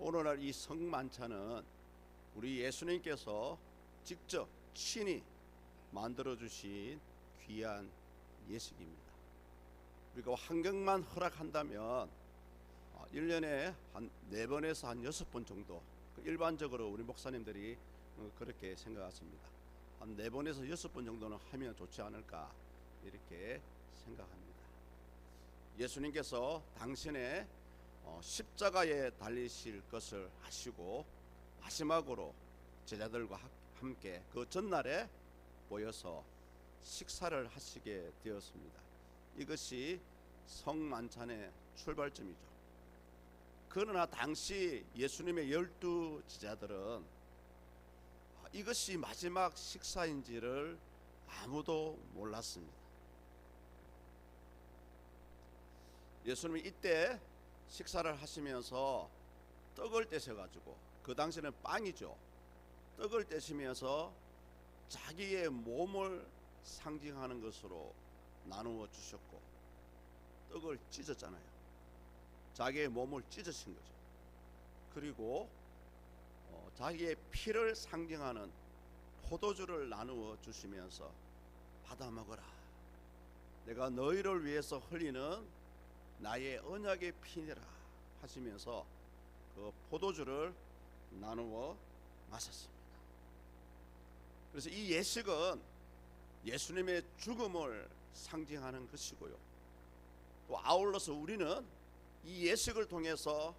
오늘날 이 성만찬은 우리 예수님께서 직접 친히 만들어 주신 귀한 예식입니다. 우리가 환경만 허락한다면 1년에 한 4번에서 한 6번 정도, 일반적으로 우리 목사님들이 그렇게 생각하십니다. 한 4번에서 6번 정도는 하면 좋지 않을까 이렇게 생각합니다. 예수님께서 당신의 십자가에 달리실 것을 아시고 마지막으로 제자들과 함께 그 전날에 모여서 식사를 하시게 되었습니다. 이것이 성만찬의 출발점이죠. 그러나 당시 예수님의 12 제자들은 이것이 마지막 식사인지를 아무도 몰랐습니다. 예수님이 이때 식사를 하시면서 떡을 떼셔가지고, 그 당시에는 빵이죠, 떡을 떼시면서 자기의 몸을 상징하는 것으로 나누어 주셨고, 떡을 찢었잖아요. 자기의 몸을 찢으신 거죠. 그리고 자기의 피를 상징하는 포도주를 나누어 주시면서 받아 먹어라, 내가 너희를 위해서 흘리는 나의 언약의 피니라 하시면서 그 포도주를 나누어 마셨습니다. 그래서 이 예식은 예수님의 죽음을 상징하는 것이고요, 또 아울러서 우리는 이 예식을 통해서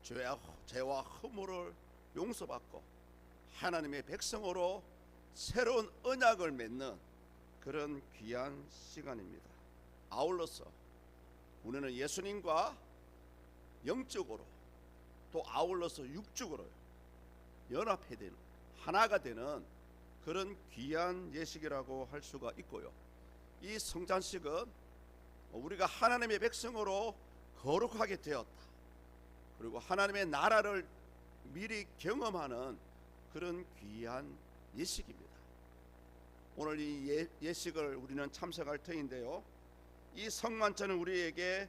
죄와 허물을 용서받고 하나님의 백성으로 새로운 언약을 맺는 그런 귀한 시간입니다. 아울러서 우리는 예수님과 영적으로 또 아울러서 육적으로 연합해 되는, 하나가 되는 그런 귀한 예식이라고 할 수가 있고요, 이 성찬식은 우리가 하나님의 백성으로 거룩하게 되었다, 그리고 하나님의 나라를 미리 경험하는 그런 귀한 예식입니다. 오늘 이 예식을 우리는 참석할 터인데요, 이 성만찬은 우리에게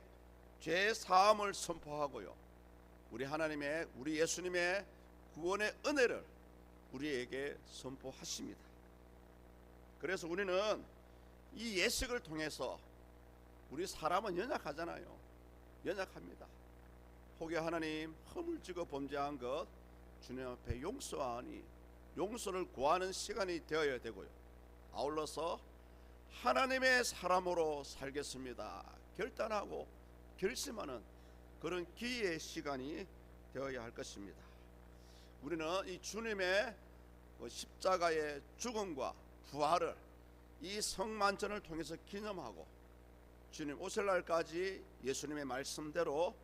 죄 사함을 선포하고요, 우리 예수님의 구원의 은혜를 우리에게 선포하십니다. 그래서 우리는 이 예식을 통해서, 우리 사람은 연약하잖아요. 연약합니다. 혹여 하나님 허물지고 범죄한 것 주님 앞에 용서하니 용서를 구하는 시간이 되어야 되고요, 아울러서 하나님의 사람으로 살겠습니다 결단하고 결심하는 그런 기회의 시간이 되어야 할 것입니다. 우리는 이 주님의 십자가의 죽음과 부활을 이 성만찬을 통해서 기념하고 주님 오실 날까지 예수님의 말씀대로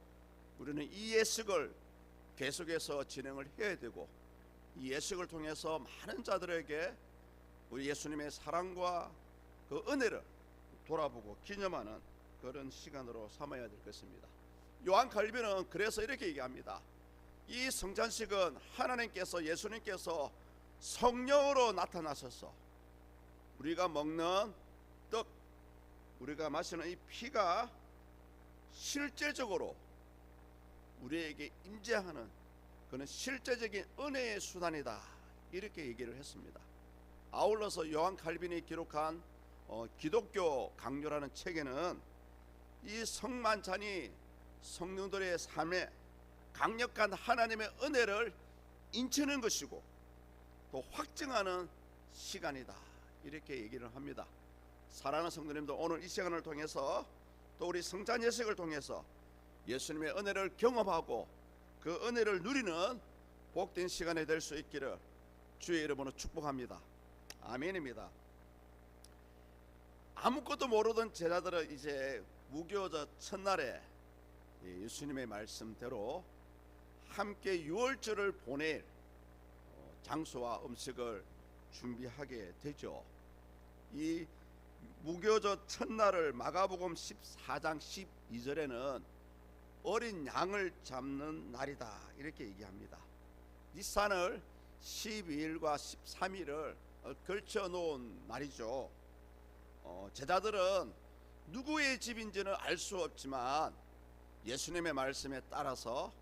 우리는 이 예식을 계속해서 진행을 해야 되고, 이 예식을 통해서 많은 자들에게 우리 예수님의 사랑과 그 은혜를 돌아보고 기념하는 그런 시간으로 삼아야 될 것입니다. 요한 칼빈은 그래서 이렇게 얘기합니다. 이 성찬식은 하나님께서, 예수님께서 성령으로 나타나셔서 우리가 먹는 떡, 우리가 마시는 이 피가 실제적으로 우리에게 임재하는 그런 실제적인 은혜의 수단이다, 이렇게 얘기를 했습니다. 아울러서 요한 칼빈이 기록한 기독교 강요라는 책에는 이 성만찬이 성령들의 삶에 강력한 하나님의 은혜를 인치는 것이고 또 확증하는 시간이다, 이렇게 얘기를 합니다. 사랑하는 성도님들, 오늘 이 시간을 통해서 또 우리 성찬 예식을 통해서 예수님의 은혜를 경험하고 그 은혜를 누리는 복된 시간이 될 수 있기를 주의 이름으로 축복합니다. 아멘입니다. 아무것도 모르던 제자들은 이제 무교절 첫날에 예수님의 말씀대로 함께 유월절을 보낼 장소와 음식을 준비하게 되죠. 이 무교절 첫날을 마가복음 14장 12절에는 어린 양을 잡는 날이다, 이렇게 얘기합니다. 니산을 12일과 13일을 걸쳐 놓은 날이죠. 제자들은 누구의 집인지는 알 수 없지만 예수님의 말씀에 따라서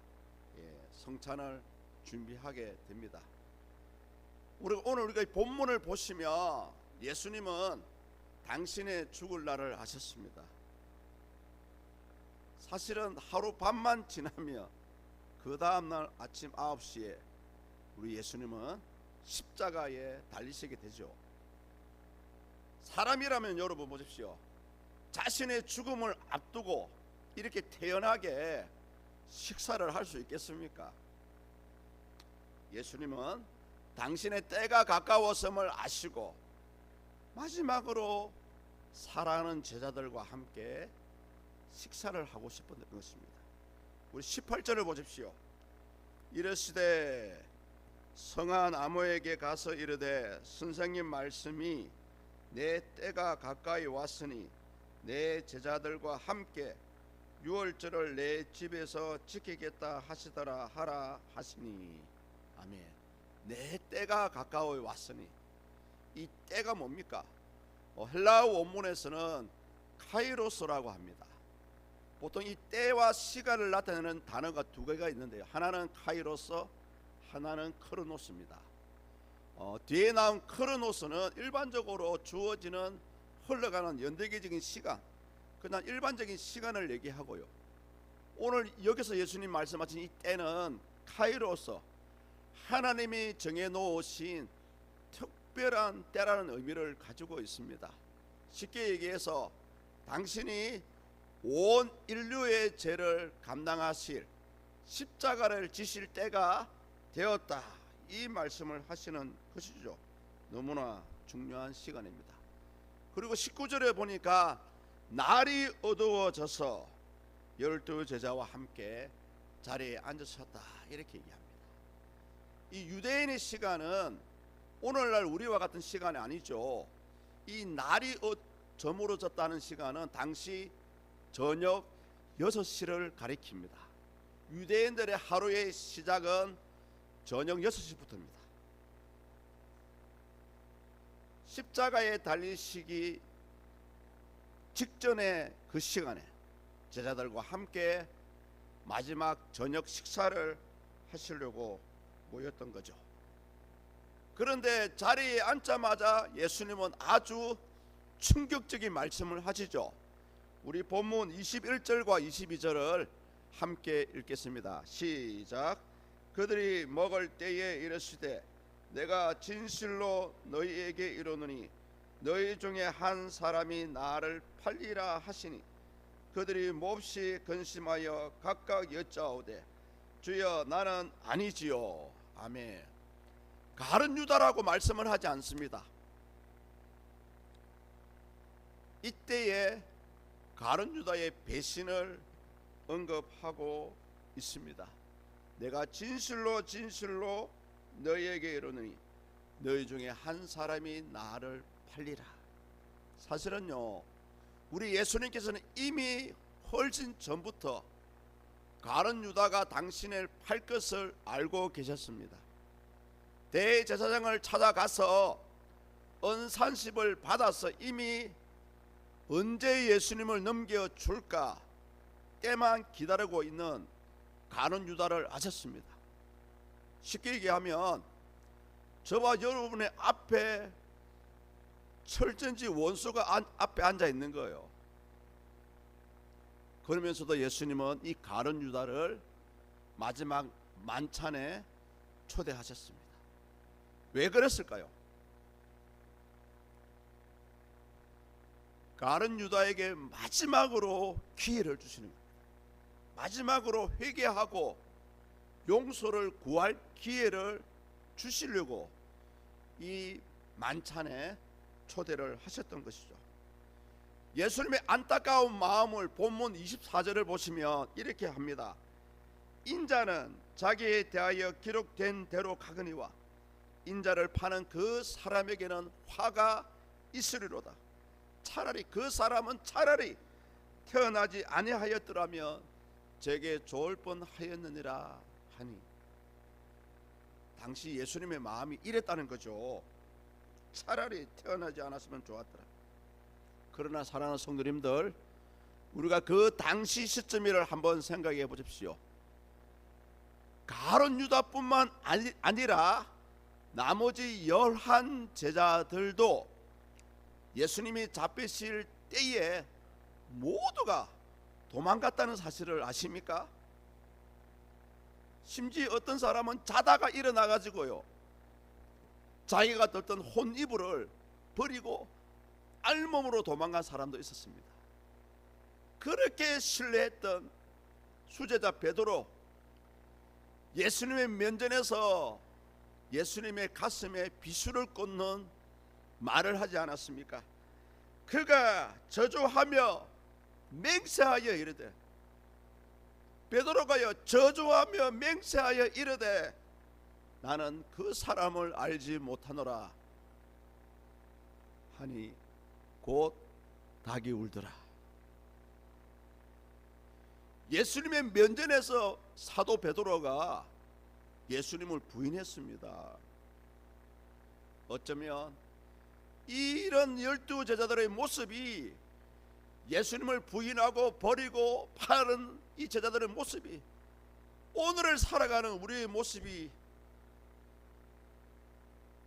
성찬을 준비하게 됩니다. 오늘 우리가 본문을 보시면 예수님은 당신의 죽을 날을 아셨습니다. 사실은 하루 밤만 지나면 그 다음날 아침 9시에 우리 예수님은 십자가에 달리시게 되죠. 사람이라면 여러분 보십시오. 자신의 죽음을 앞두고 이렇게 태연하게 식사를 할 수 있겠습니까? 예수님은 당신의 때가 가까웠음을 아시고 마지막으로 사랑하는 제자들과 함께 식사를 하고 싶었던 것입니다. 우리 18절을 보십시오. 이르시되 성한 아모에게 가서 이르되 선생님 말씀이 내 때가 가까이 왔으니 내 제자들과 함께 유월절을 내 집에서 지키겠다 하시더라 하라 하시니. 아멘. 내 때가 가까이 왔으니, 이 때가 뭡니까? 헬라어 원문에서는 카이로스라고 합니다. 보통 이 때와 시간을 나타내는 단어가 두 개가 있는데요. 하나는 카이로스, 하나는 크로노스입니다. 뒤에 나온 크로노스는 일반적으로 주어지는 흘러가는 연대기적인 시간, 그냥 일반적인 시간을 얘기하고요. 오늘 여기서 예수님 말씀하신 이 때는 카이로스, 하나님이 정해놓으신 특별한 때라는 의미를 가지고 있습니다. 쉽게 얘기해서 당신이 온 인류의 죄를 감당하실 십자가를 지실 때가 되었다, 이 말씀을 하시는 것이죠. 너무나 중요한 시간입니다. 그리고 19절에 보니까 날이 어두워져서 12 제자와 함께 자리에 앉으셨다, 이렇게 얘기합니다. 이 유대인의 시간은 오늘날 우리와 같은 시간이 아니죠. 이 날이 저물어졌다는 시간은 당시 저녁 6시를 가리킵니다. 유대인들의 하루의 시작은 저녁 6시부터입니다. 십자가에 달리시기 직전에 그 시간에 제자들과 함께 마지막 저녁 식사를 하시려고 모였던 거죠. 그런데 자리에 앉자마자 예수님은 아주 충격적인 말씀을 하시죠. 우리 본문 21절과 22절을 함께 읽겠습니다. 시작. 그들이 먹을 때에 이르시되 내가 진실로 너희에게 이르노니 너희 중에 한 사람이 나를 팔리라 하시니 그들이 몹시 근심하여 각각 여짜오되 주여 나는 아니지요. 아멘. 가룟 유다라고 말씀을 하지 않습니다. 이때에 가룟 유다의 배신을 언급하고 있습니다. 내가 진실로 진실로 너희에게 이르노니 너희 중에 한 사람이 나를 팔리라. 사실은요, 우리 예수님께서는 이미 훨씬 전부터 가룟 유다가 당신을 팔 것을 알고 계셨습니다. 대제사장을 찾아가서 은산십을 받아서 이미 언제 예수님을 넘겨줄까 때만 기다리고 있는 가룟 유다를 아셨습니다. 쉽게 얘기하면 저와 여러분의 앞에 철전지 원수가 앞에 앉아 있는 거예요. 그러면서도 예수님은 이 가룟 유다를 마지막 만찬에 초대하셨습니다. 왜 그랬을까요? 가룟 유다에게 마지막으로 기회를 주시는 겁니다. 마지막으로 회개하고 용서를 구할 기회를 주시려고 이 만찬에 초대를 하셨던 것이죠. 예수님의 안타까운 마음을 본문 24절을 보시면 이렇게 합니다. 인자는 자기에 대하여 기록된 대로 가거니와 인자를 파는 그 사람에게는 화가 있으리로다. 차라리 그 사람은 차라리 태어나지 아니하였더라면 제게 좋을 뻔하였느니라 하니. 당시 예수님의 마음이 이랬다는 거죠. 차라리 태어나지 않았으면 좋았더라. 그러나 사랑하는 성도님들, 우리가 그 당시 시점을 한번 생각해 보십시오. 가룟 유다뿐만 아니라 나머지 11 제자들도 예수님이 잡히실 때에 모두가 도망갔다는 사실을 아십니까? 심지어 어떤 사람은 자다가 일어나 가지고요, 자기가 들던 혼이불을 버리고 알몸으로 도망간 사람도 있었습니다. 그렇게 신뢰했던 수제자 베드로, 예수님의 면전에서 예수님의 가슴에 비수를 꽂는 말을 하지 않았습니까? 그가 저주하며 맹세하여 이르되, 베드로가요 저주하며 맹세하여 이르되 나는 그 사람을 알지 못하노라 하니 곧 닭이 울더라. 예수님의 면전에서 사도 베드로가 예수님을 부인했습니다. 어쩌면 이런 12 제자들의 모습이, 예수님을 부인하고 버리고 파는 이 제자들의 모습이 오늘을 살아가는 우리의 모습이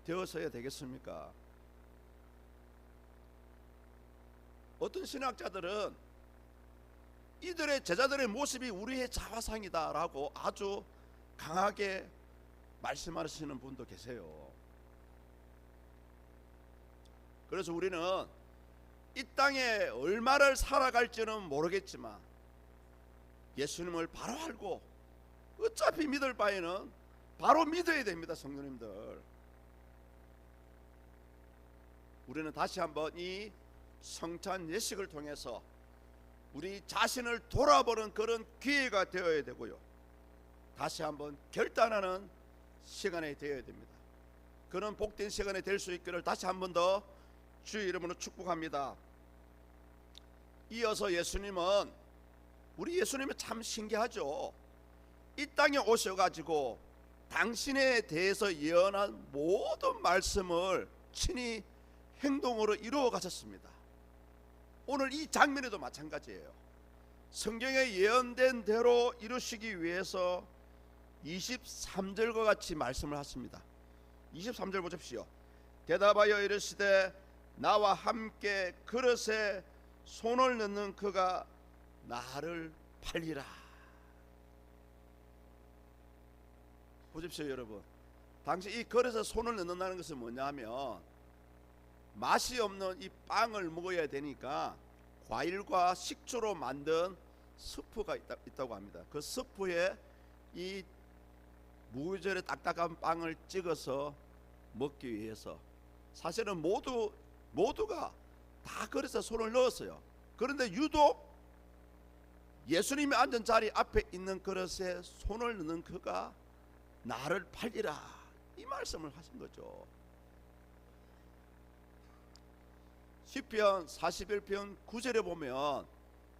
되어서야 되겠습니까? 어떤 신학자들은 이들의 제자들의 모습이 우리의 자화상이다라고 아주 강하게 말씀하시는 분도 계세요. 그래서 우리는 이 땅에 얼마를 살아갈지는 모르겠지만 예수님을 바로 알고 어차피 믿을 바에는 바로 믿어야 됩니다. 성도님들, 우리는 다시 한번 이 성찬 예식을 통해서 우리 자신을 돌아보는 그런 기회가 되어야 되고요, 다시 한번 결단하는 시간이 되어야 됩니다. 그런 복된 시간이 될 수 있기를 다시 한번 더 주의 이름으로 축복합니다. 이어서 예수님은, 우리 예수님은 참 신기하죠. 이 땅에 오셔가지고 당신에 대해서 예언한 모든 말씀을 친히 행동으로 이루어 가셨습니다. 오늘 이 장면에도 마찬가지예요. 성경에 예언된 대로 이루시기 위해서 23절과 같이 말씀을 하십니다. 23절 보십시오. 대답하여 이르시되 나와 함께 그릇에 손을 넣는 그가 나를 팔리라. 보십시오 여러분, 당시 이 그릇에 손을 넣는다는 것은 뭐냐면, 맛이 없는 이 빵을 먹어야 되니까 과일과 식초로 만든 스프가 있다고 합니다. 그 스프에 이 무교절에 딱딱한 빵을 찍어서 먹기 위해서 사실은 모두가 다 그릇에 손을 넣었어요. 그런데 유독 예수님이 앉은 자리 앞에 있는 그릇에 손을 넣는 그가 나를 팔리라, 이 말씀을 하신 거죠. 시편 41편 9절에 보면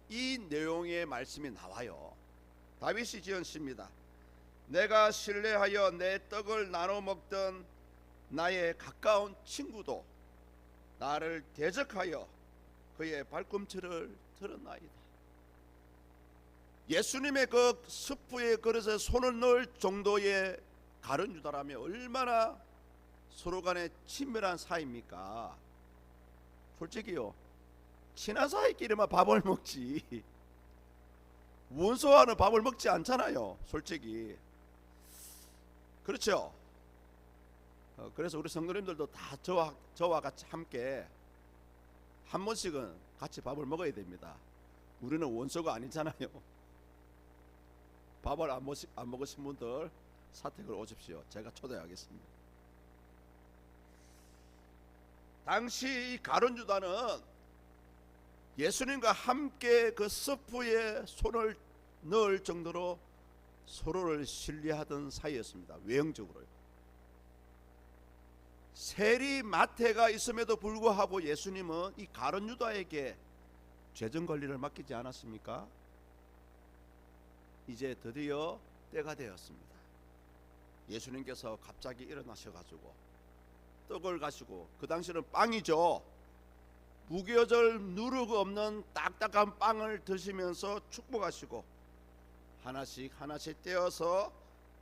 이 내용의 말씀이 나와요. 다윗이 지은 시입니다. 내가 신뢰하여 내 떡을 나눠 먹던 나의 가까운 친구도 나를 대적하여 그의 발꿈치를 들었나이다. 예수님의 그 스프의 그릇에 손을 넣을 정도의 가룟 유다라면 얼마나 서로 간에 친밀한 사이입니까? 솔직히요, 친한 사이끼리만 밥을 먹지 원수와는 밥을 먹지 않잖아요, 솔직히. 그렇죠? 그래서 우리 성도님들도 다 저와 같이 함께 한 번씩은 같이 밥을 먹어야 됩니다. 우리는 원수가 아니잖아요. 밥을 안 먹으신 분들 사택으로 오십시오. 제가 초대하겠습니다. 당시 이 가룟 유다는 예수님과 함께 그 스프에 손을 넣을 정도로 서로를 신뢰하던 사이였습니다. 외형적으로요. 세리 마태가 있음에도 불구하고 예수님은 이 가룟 유다에게 죄정 관리를 맡기지 않았습니까? 이제 드디어 때가 되었습니다. 예수님께서 갑자기 일어나셔가지고 떡을 가시고, 그 당시는 빵이죠, 무교절 누룩 없는 딱딱한 빵을 드시면서 축복하시고 하나씩 하나씩 떼어서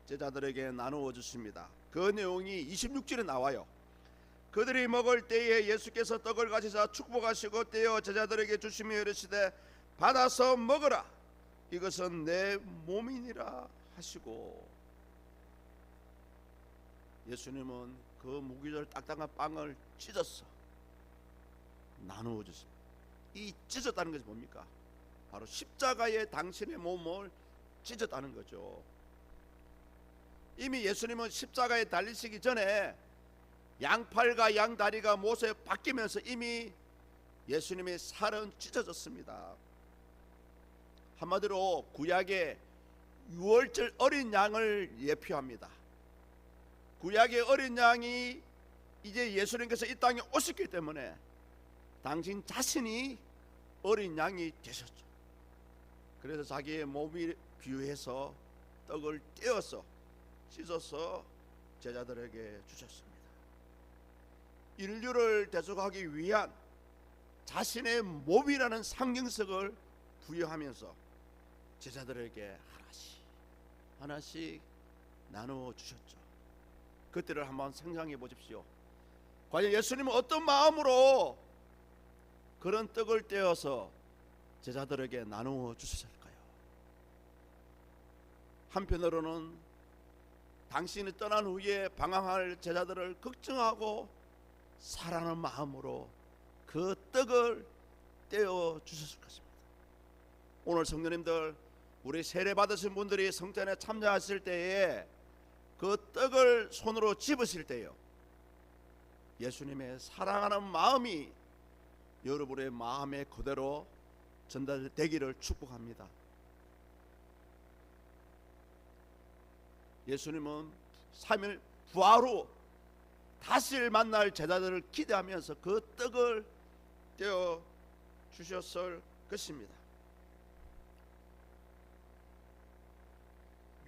제자들에게 나누어 주십니다. 그 내용이 26절에 나와요. 그들이 먹을 때에 예수께서 떡을 가지사 축복하시고 떼어 제자들에게 주시며 이르시되 받아서 먹으라, 이것은 내 몸이니라 하시고, 예수님은 그 무기절 딱딱한 빵을 찢어서 나누어 주십니다. 이 찢었다는 것이 뭡니까? 바로 십자가에 당신의 몸을 찢었다는 거죠. 이미 예수님은 십자가에 달리시기 전에 양팔과 양다리가 못에 박히면서 이미 예수님의 살은 찢어졌습니다. 한마디로 구약의 유월절 어린 양을 예표합니다. 구약의 어린 양이 이제 예수님께서 이 땅에 오셨기 때문에 당신 자신이 어린 양이 되셨죠. 그래서 자기의 몸이 비유해서 떡을 떼어서 찢어서 제자들에게 주셨습니다. 인류를 대속하기 위한 자신의 몸이라는 상징성을 부여하면서 제자들에게 하나씩 나누어 주셨죠. 그때를 한번 생각해 보십시오. 과연 예수님은 어떤 마음으로 그런 떡을 떼어서 제자들에게 나누어 주셨을까요? 한편으로는 당신이 떠난 후에 방황할 제자들을 걱정하고 사랑하는 마음으로 그 떡을 떼어 주셨을 것입니다. 오늘 성도님들, 우리 세례 받으신 분들이 성찬에 참여하실 때에 그 떡을 손으로 집으실 때요, 예수님의 사랑하는 마음이 여러분의 마음에 그대로 전달되기를 축복합니다. 예수님은 3일 부활 후 다시 만날 제자들을 기대하면서 그 떡을 떼어 주셨을 것입니다.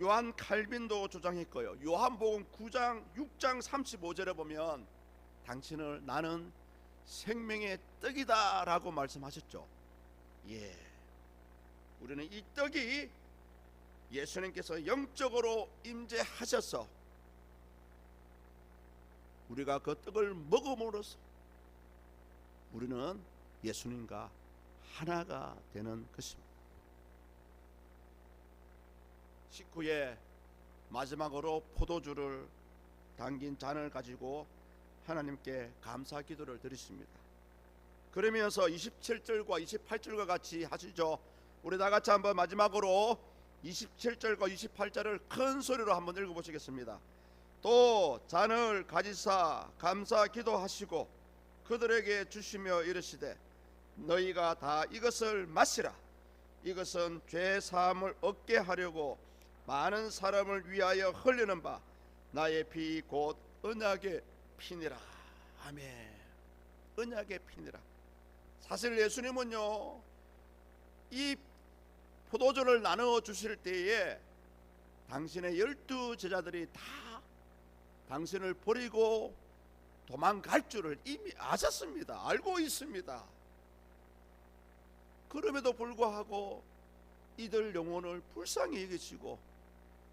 요한 칼빈도 주장했고요. 요한복음 9장 6장 35절에 보면 당신을 나는 생명의 떡이다 라고 말씀하셨죠. 우리는 이 떡이 예수님께서 영적으로 임재하셔서 우리가 그 떡을 먹음으로써 우리는 예수님과 하나가 되는 것입니다. 식후에 마지막으로 포도주를 담긴 잔을 가지고 하나님께 감사 기도를 드리십니다. 그러면서 27절과 28절과 같이 하시죠. 우리 다 같이 한번 마지막으로 27절과 28절을 큰 소리로 한번 읽어보시겠습니다. 또 잔을 가지사 감사 기도하시고 그들에게 주시며 이르시되 너희가 다 이것을 마시라. 이것은 죄 사함을 얻게 하려고 많은 사람을 위하여 흘리는 바 나의 피 곧 언약의 피니라. 아멘. 언약의 피니라. 사실 예수님은요, 이 포도주를 나누어 주실 때에 당신의 12 제자들이 다 당신을 버리고 도망갈 줄을 이미 아셨습니다. 알고 있습니다. 그럼에도 불구하고 이들 영혼을 불쌍히 여기시고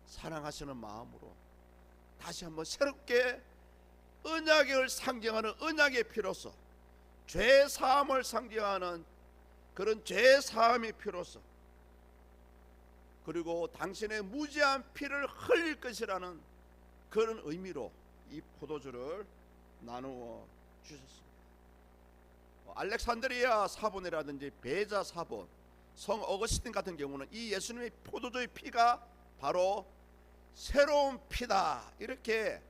사랑하시는 마음으로 다시 한번 새롭게 언약을 상징하는 언약의 피로서, 죄 사함을 상징하는 그런 죄 사함의 피로서, 그리고 당신의 무지한 피를 흘릴 것이라는 그런 의미로 이 포도주를 나누어 주셨습니다. 알렉산드리아 사본이라든지 베자 사본, 성 어거스틴 같은 경우는 이 예수님의 포도주의 피가 바로 새로운 피다 이렇게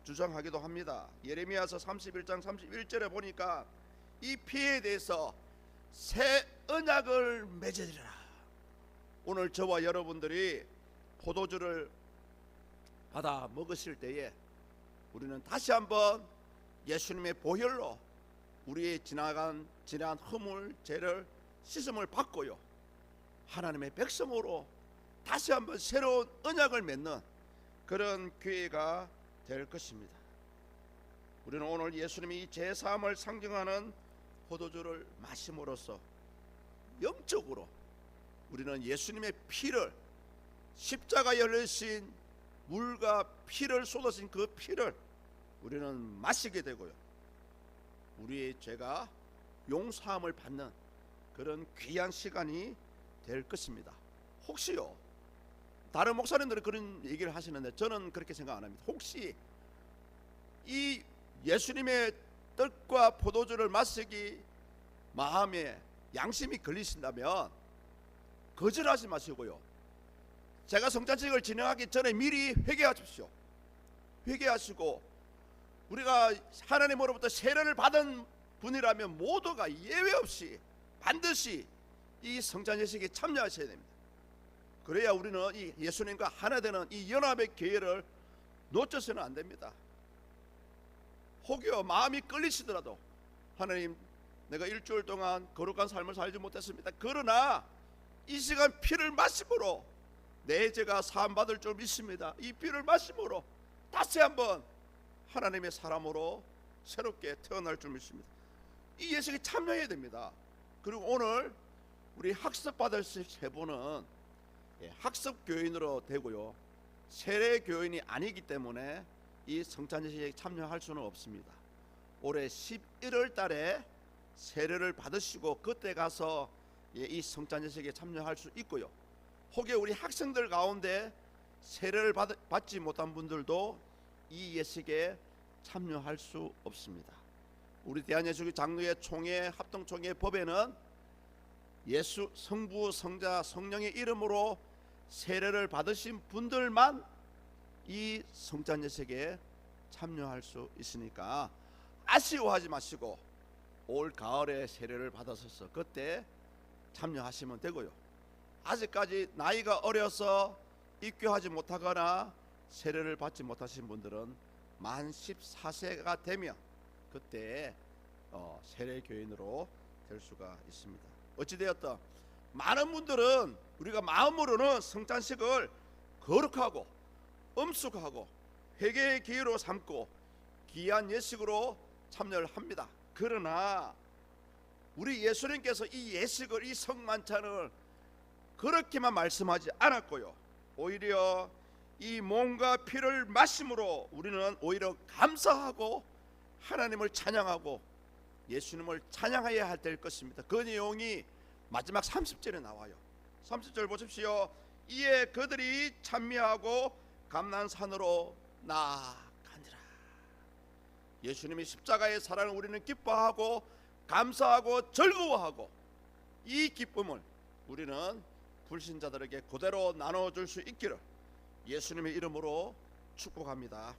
주장하기도 합니다. 예레미야서 31장 31절에 보니까 이 피에 대해서 새 언약을 맺으리라. 오늘 저와 여러분들이 포도주를 받아 먹으실 때에 우리는 다시 한번 예수님의 보혈로 우리의 지난 허물 죄를 씻음을 받고요, 하나님의 백성으로 다시 한번 새로운 언약을 맺는 그런 기회가 될 것입니다. 우리는 오늘 예수님이 죄 사함을 상징하는 포도주를 마심으로써 영적으로 우리는 예수님의 피를, 십자가에 흘리신 물과 피를 쏟아진 그 피를 우리는 마시게 되고요, 우리의 죄가 용서함을 받는 그런 귀한 시간이 될 것입니다. 혹시요, 다른 목사님들은 그런 얘기를 하시는데 저는 그렇게 생각 안 합니다. 혹시 이 예수님의 떡과 포도주를 마시기 마음에 양심이 걸리신다면 거절하지 마시고요, 제가 성찬식을 진행하기 전에 미리 회개하십시오. 회개하시고, 우리가 하나님으로부터 세례를 받은 분이라면 모두가 예외 없이 반드시 이 성찬 예식에 참여하셔야 됩니다. 그래야 우리는 이 예수님과 하나 되는 이 연합의 기회를 놓쳐서는 안 됩니다. 혹여 마음이 끌리시더라도, 하나님, 내가 일주일 동안 거룩한 삶을 살지 못했습니다. 그러나 이 시간 피를 마심으로 내 죄가 사함받을 줄 믿습니다. 이 피를 마심으로 다시 한번 하나님의 사람으로 새롭게 태어날 줄 믿습니다. 이 예식에 참여해야 됩니다. 그리고 오늘 우리 학습 받을 세 분은 학습 교인으로 되고요, 세례 교인이 아니기 때문에 이 성찬 예식에 참여할 수는 없습니다. 올해 11월 달에 세례를 받으시고 그때 가서 이 성찬 예식에 참여할 수 있고요, 혹여 우리 학생들 가운데 세례를 받지 못한 분들도 이 예식에 참여할 수 없습니다. 우리 대한예수교 장로회 총회 합동총회 법에는 예수 성부 성자 성령의 이름으로 세례를 받으신 분들만 이 성찬 예식에 참여할 수 있으니까 아쉬워하지 마시고 올 가을에 세례를 받아서 그때 참여하시면 되고요, 아직까지 나이가 어려서 입교하지 못하거나 세례를 받지 못하신 분들은 만 14세가 되면 그때 세례 교인으로 될 수가 있습니다. 어찌되었든 많은 분들은 우리가 마음으로는 성찬식을 거룩하고 엄숙하고 회개의 기회로 삼고 귀한 예식으로 참여를 합니다. 그러나 우리 예수님께서 이 예식을, 이 성만찬을 그렇게만 말씀하지 않았고요, 오히려 이 몸과 피를 마심으로 우리는 오히려 감사하고 하나님을 찬양하고 예수님을 찬양해야 될 것입니다. 그 내용이 마지막 30절에 나와요. 30절 보십시오. 이에 그들이 찬미하고 감난산으로 나아가니라. 예수님의 십자가의 사랑을 우리는 기뻐하고 감사하고 즐거워하고, 이 기쁨을 우리는 불신자들에게 그대로 나눠줄 수 있기를 예수님의 이름으로 축복합니다.